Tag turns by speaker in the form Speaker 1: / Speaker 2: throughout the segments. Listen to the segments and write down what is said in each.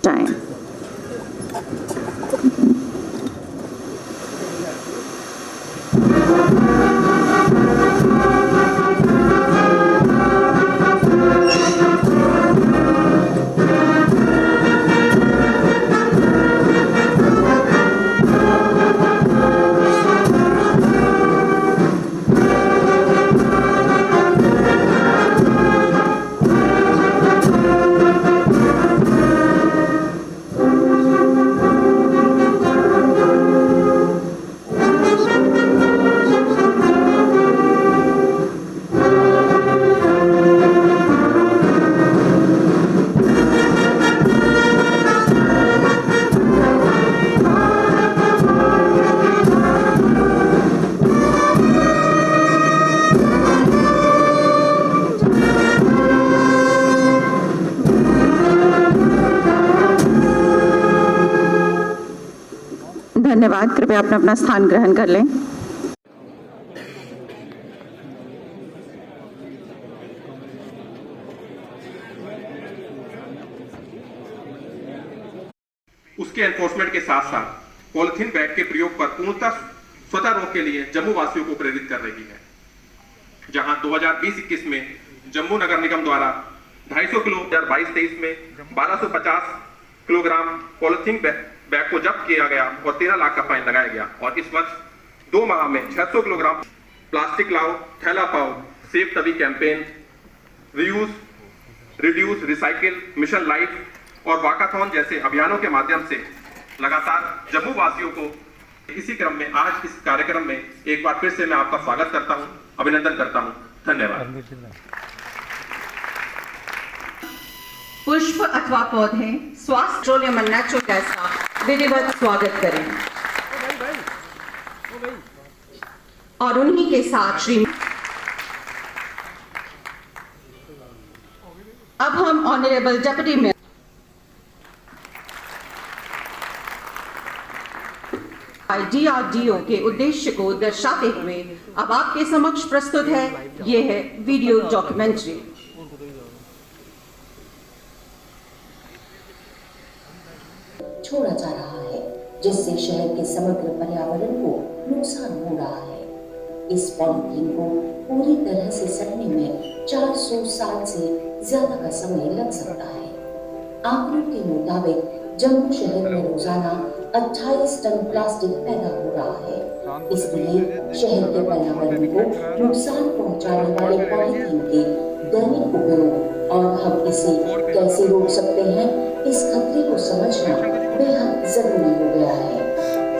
Speaker 1: time. धन्यवाद। कृपया अपना स्थान ग्रहण कर लें।
Speaker 2: उसके एनफोर्समेंट के साथ साथ पॉलिथीन बैग के प्रयोग पर पूर्णतः स्वतः रोक के लिए जम्मू वासियों को प्रेरित कर रही है। जहां 2020-21 में जम्मू नगर निगम द्वारा 250 किलो 2022-23 में 1250 किलोग्राम पॉलिथीन बैग को जब्त किया गया और 13 लाख का फाइन लगाया गया। और इस वर्ष 2 माह में 600 किलोग्राम प्लास्टिक लाओ थैला पाओ सेव तभी campaign, reuse, reduce, recycle, mission life और वाकाथॉन जैसे अभियानों के माध्यम से लगातार जम्मू वासियों को इसी क्रम में आज इस कार्यक्रम में एक बार फिर से मैं आपका स्वागत करता हूं, अभिनंदन करता हूं। धन्यवाद।
Speaker 3: पुष्प अथवा पौधे स्वास्थ्य पेट्रोलियम और नेचुरल गैस का विधिवत स्वागत करें। और उन्हीं के साथ श्री अब हम ऑनरेबल डिप्टी मेयर DRDO के उद्देश्य को दर्शाते हुए अब आपके समक्ष प्रस्तुत है ये है वीडियो डॉक्यूमेंट्री।
Speaker 4: छोड़ा जा रहा है जिससे शहर के समग्र पर्यावरण को नुकसान हो रहा है। इस पॉलिथीन को पूरी तरह से सड़ने में 400 साल से ज्यादा का समय लग सकता है। आंकड़ों के मुताबिक जम्मू शहर में रोजाना 28 टन प्लास्टिक पैदा हो रहा है। इसलिए शहर के पर्यावरण को नुकसान पहुंचाने वाले पॉलिथीन के दैनिक उपयोग और हम इसे कैसे रोक सकते हैं, इस खतरे को समझना बेहद जरूरी हो गया है।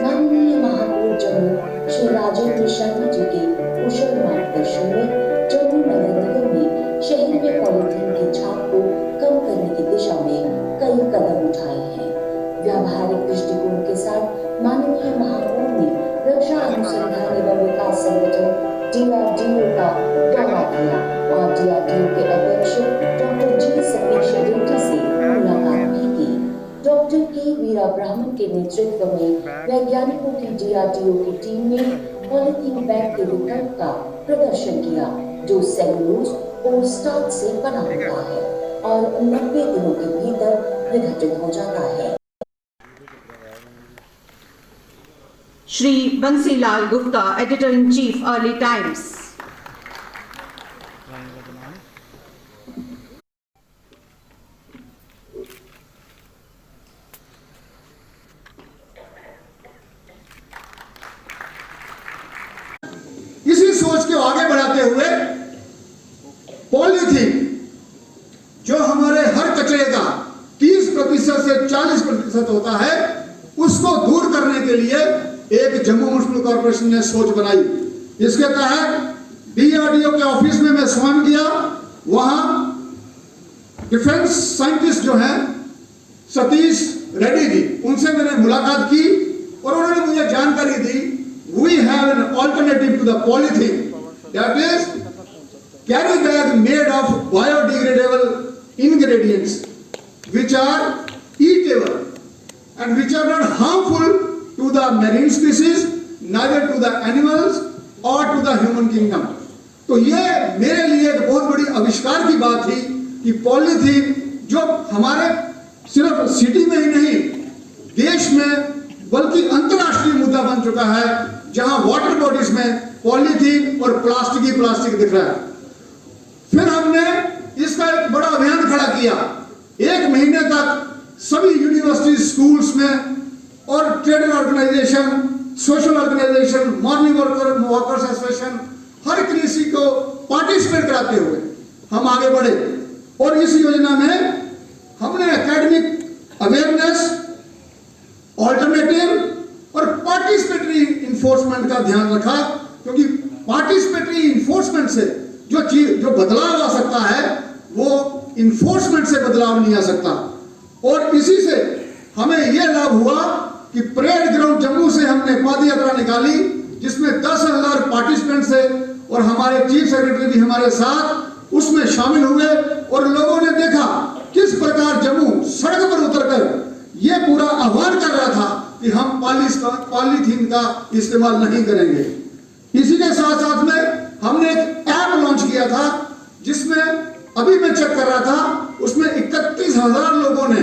Speaker 4: माननीय महापौर जम्मू श्री राजेंद्र शर्मा जी के कुशल मार्गदर्शन में जम्मू नगर निगम ने शहर में पॉलिथीन की छाप को कम करने की दिशा में कई कदम उठाए हैं। व्यावहारिक दृष्टिकोण के साथ माननीय महापौर ने रक्षा अनुसंधान एवं विकास संगठन DRDO का दौरा किया और DRDO के अध्यक्ष डॉक्टर जी सतीश रेड्डी से मुलाकात भी की। डॉक्टर के वीरा ब्राह्मण के नेतृत्व में वैज्ञानिकों की DRDO की टीम ने पॉलिथीन बैग के विकल्प का प्रदर्शन किया जो सेलुलोज और स्टार्च से बना होता है और 90 दिनों के भीतर विघटित हो जाता है।
Speaker 3: Shri Bansilal Gupta, editor in chief, early times.
Speaker 5: इसी सोच को आगे बढ़ाते हुए पॉलीथीन जो हमारे हर कचरे का 30% से 40% होता है, उसको दूर करने के लिए एक जम्मू म्युनिसिपल कॉर्पोरेशन ने सोच बनाई। इसके तहत DRDO के ऑफिस में मैं स्वयं गया। वहां डिफेंस साइंटिस्ट जो हैं सतीश रेड्डी जी, उनसे मैंने मुलाकात की और उन्होंने मुझे जानकारी दी we have an alternative to the polythene, that is carry bag made of biodegradable ingredients which are eatable and which are not harmful to the marine species, neither to the animals or to the human kingdom। तो ये मेरे लिए एक बहुत बड़ी आविष्कार की बात थी कि पॉलीथीन जो हमारे सिर्फ सिटी में ही नहीं, देश में बल्कि अंतर्राष्ट्रीय मुद्दा बन चुका है, जहां वाटर बॉडीज में पॉलीथीन और प्लास्टिक दिख रहा है। फिर हमने इसका एक बड़ा अभियान खड़ा किया। 1 महीने तक सभी यूनिवर्सिटी, स्कूल्स में और trade organisation, social organisation, morning workers association, हर किसी को पार्टिसिपेट कराते हुए हम आगे बढ़े। और इस योजना में हमने एकेडमिक अवेयरनेस, ऑल्टरनेटिव और पार्टिसिपेटरी इन्फोर्समेंट का ध्यान रखा, क्योंकि पार्टिसिपेटरी इन्फोर्समेंट से जो बदलाव आ सकता है वो इन्फोर्समेंट से बदलाव नहीं आ सकता। और इसी से हमें यह लाभ हुआ कि परेड ग्राउंड जम्मू से हमने पद यात्रा निकाली, जिसमें 10,000 पार्टिसिपेंट्स थे और हमारे चीफ सेक्रेटरी भी हमारे साथ उसमें शामिल हुए। और लोगों ने देखा किस प्रकार जम्मू सड़क पर उतरकर यह पूरा आह्वान कर रहा था कि हम पॉलीथीन का इस्तेमाल नहीं करेंगे। इसी के साथ साथ में हमने एक ऐप लॉन्च किया था, जिसमें अभी मैं चेक कर रहा था, उसमें 31,000 लोगों ने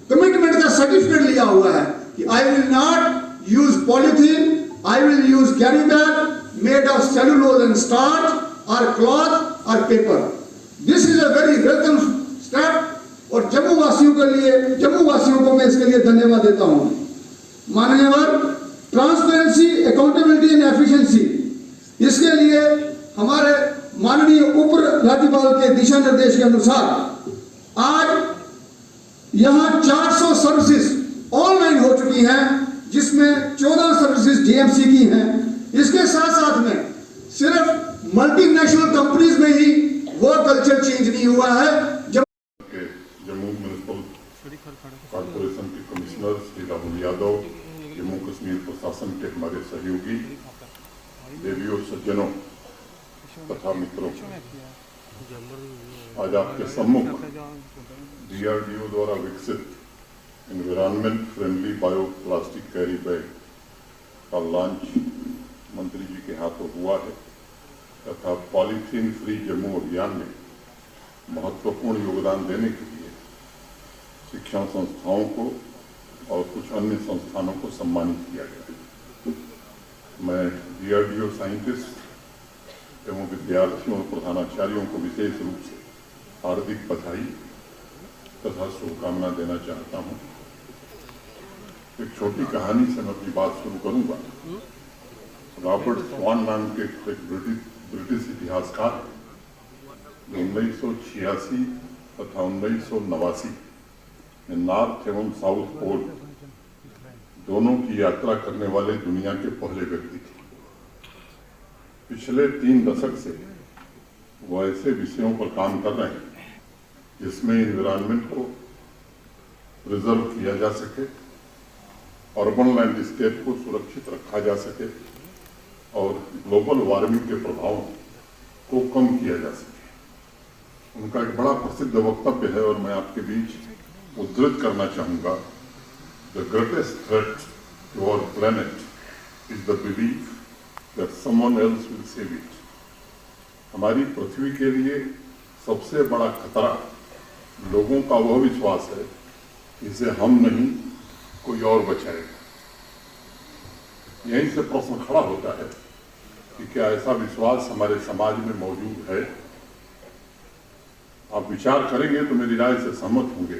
Speaker 5: कमिटमेंट का सर्टिफिकेट लिया हुआ है कि I will not use polythene, I will use carry bag made of cellulose and starch और क्लॉथ और paper. This is a very welcome step और जम्मू वासियों को मैं इसके लिए धन्यवाद देता हूं। माननीय ट्रांसपेरेंसी, अकाउंटेबिलिटी एंड एफिशिएंसी, इसके लिए हमारे माननीय उप राज्यपाल के दिशा निर्देश के अनुसार आज यहां 400 सर्विसेज ऑनलाइन हो चुकी हैं, जिसमें 14 सर्विसेज डीएमसी की हैं। इसके साथ साथ में सिर्फ मल्टीनेशनल कंपनीज में ही वो कल्चर चेंज नहीं हुआ है।
Speaker 6: जम्मू म्युनिसिपल कॉर्पोरेशन के कमिश्नर श्री राहुल यादव, जम्मू कश्मीर प्रशासन के हमारे सहयोगी, देवियों, सज्जनों तथा मित्रों, आज आपके सम्मुख DRDO द्वारा विकसित environment friendly bio plastic carry bag का लॉन्च मंत्री जी के हाथों हुआ है तथा पॉलीथीन फ्री जम्मू अभियान में महत्वपूर्ण योगदान देने के लिए शिक्षण संस्थाओं को और कुछ अन्य संस्थानों को सम्मानित किया गया। मैं DRDO साइंटिस्ट एवं विद्यार्थियों और प्रधानाचार्यों को विशेष रूप से हार्दिक बधाई तथा शुभकामना देना चाहता हूं। एक छोटी कहानी से मैं अपनी बात शुरू करूंगा। रॉबर्ट स्वॉन नाम के एक ब्रिटिश इतिहासकार 1986 तथा 1989 में नॉर्थ एवं साउथ पोल दोनों की यात्रा करने वाले दुनिया के पहले व्यक्ति थे। पिछले 3 दशक से वो ऐसे विषयों पर काम कर रहे हैं जिसमें एनवायरनमेंट को प्रिजर्व किया जा सके, अर्बन लैंडस्केप को सुरक्षित रखा जा सके और ग्लोबल वार्मिंग के प्रभाव को कम किया जा सके। उनका एक बड़ा प्रसिद्ध वक्तव्य है और मैं आपके बीच उद्धृत करना चाहूंगा। The greatest threat to our planet is the belief that someone else will save it. हमारी पृथ्वी के लिए सबसे बड़ा खतरा लोगों का वह विश्वास है इसे हम नहीं कोई और बचाएगा। यहीं से प्रश्न खड़ा होता है कि क्या ऐसा विश्वास हमारे समाज में मौजूद है? आप विचार करेंगे तो मेरी राय से सहमत होंगे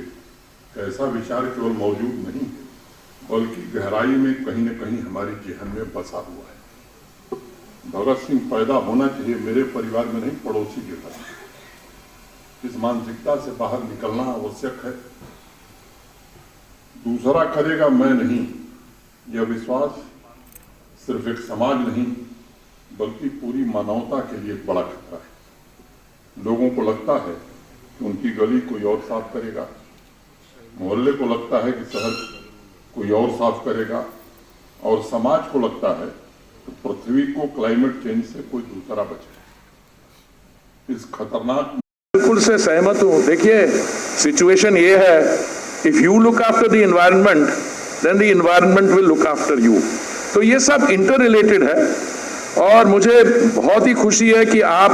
Speaker 6: कि ऐसा विचार केवल मौजूद नहीं बल्कि गहराई में कहीं न कहीं हमारी जेहन में बसा हुआ है। भगत सिंह पैदा होना चाहिए मेरे परिवार में नहीं, पड़ोसी के घर। इस मानसिकता से बाहर निकलना आवश्यक है। दूसरा करेगा मैं नहीं, यह विश्वास सिर्फ एक समाज नहीं बल्कि पूरी मानवता के लिए एक बड़ा खतरा है। लोगों को लगता है कि उनकी गली कोई और साफ करेगा, मोहल्ले को लगता है कि शहर कोई और साफ करेगा और समाज को लगता है कि पृथ्वी को क्लाइमेट चेंज से कोई दूसरा बचाए। इस खतरनाक
Speaker 7: बिल्कुल से सहमत हूं। देखिए सिचुएशन ये है, if you look after the environment then the environment will look after you. तो ये सब इंटर रिलेटेड है और मुझे बहुत ही खुशी है कि आप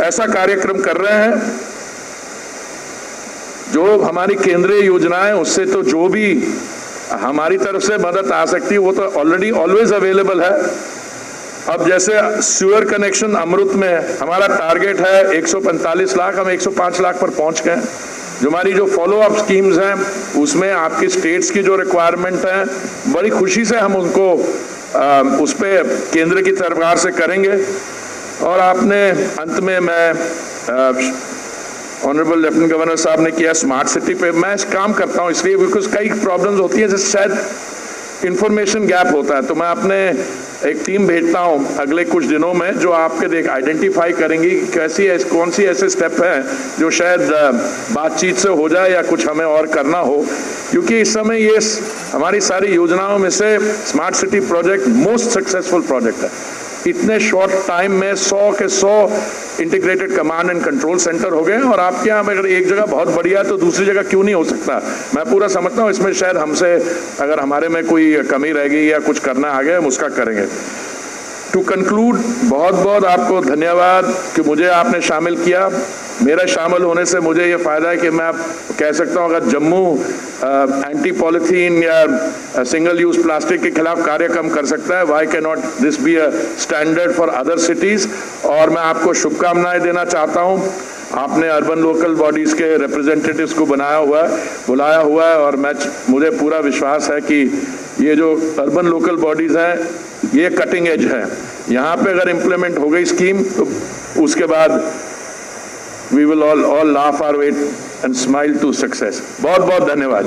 Speaker 7: ऐसा कार्यक्रम कर रहे हैं। जो हमारी केंद्रीय योजनाएं, उससे तो जो भी हमारी तरफ से मदद आ सकती है वो तो ऑलरेडी ऑलवेज अवेलेबल है। अब जैसे सीवर कनेक्शन अमृत में हमारा टारगेट है 145 लाख, हम 105 लाख पर पहुंच गए। जो हमारी जो फॉलो अप स्कीम्स हैं उसमें आपकी स्टेट्स की जो रिक्वायरमेंट है, बड़ी खुशी से हम उनको उस पे केंद्र की सरकार से करेंगे। और आपने अंत में मैं ऑनरेबल लेफ्टिनेंट गवर्नर साहब ने किया स्मार्ट सिटी पे, मैं काम करता हूं इसलिए बिकॉज कई प्रॉब्लम्स होती है जैसे शायद इंफॉर्मेशन गैप होता है, तो मैं अपने एक टीम भेजता हूं अगले कुछ दिनों में जो आपके आइडेंटिफाई करेंगी कैसी है, कौन सी ऐसे स्टेप हैं जो शायद बातचीत से हो जाए या कुछ हमें और करना हो, क्योंकि इस समय ये हमारी सारी योजनाओं में से smart city project most successful project है। इतने शॉर्ट टाइम में 100 के 100 integrated command and control centre हो गए, और आपके यहाँ अगर एक जगह बहुत बढ़िया है तो दूसरी जगह क्यों नहीं हो सकता। मैं पूरा समझता हूँ इसमें शायद हमसे अगर हमारे में कोई कमी रह गई या कुछ करना आ गया हम उसका करेंगे। टू कंक्लूड, बहुत बहुत आपको धन्यवाद कि मुझे आपने शामिल किया। मेरा शामिल होने से मुझे ये फायदा है कि मैं कह सकता हूँ अगर जम्मू एंटी पॉलीथीन या सिंगल यूज प्लास्टिक के खिलाफ कार्यक्रम कर सकता है, why can not this be a standard for other cities. और मैं आपको शुभकामनाएं देना चाहता हूँ। आपने अर्बन लोकल बॉडीज के रिप्रेजेंटेटिव्स को बुलाया हुआ है और मुझे पूरा विश्वास है कि ये जो अर्बन लोकल बॉडीज हैं ये कटिंग एज है। यहाँ पे अगर इम्प्लीमेंट हो गई स्कीम तो उसके बाद we will all laugh our way and smile to success। बहुत बहुत धन्यवाद।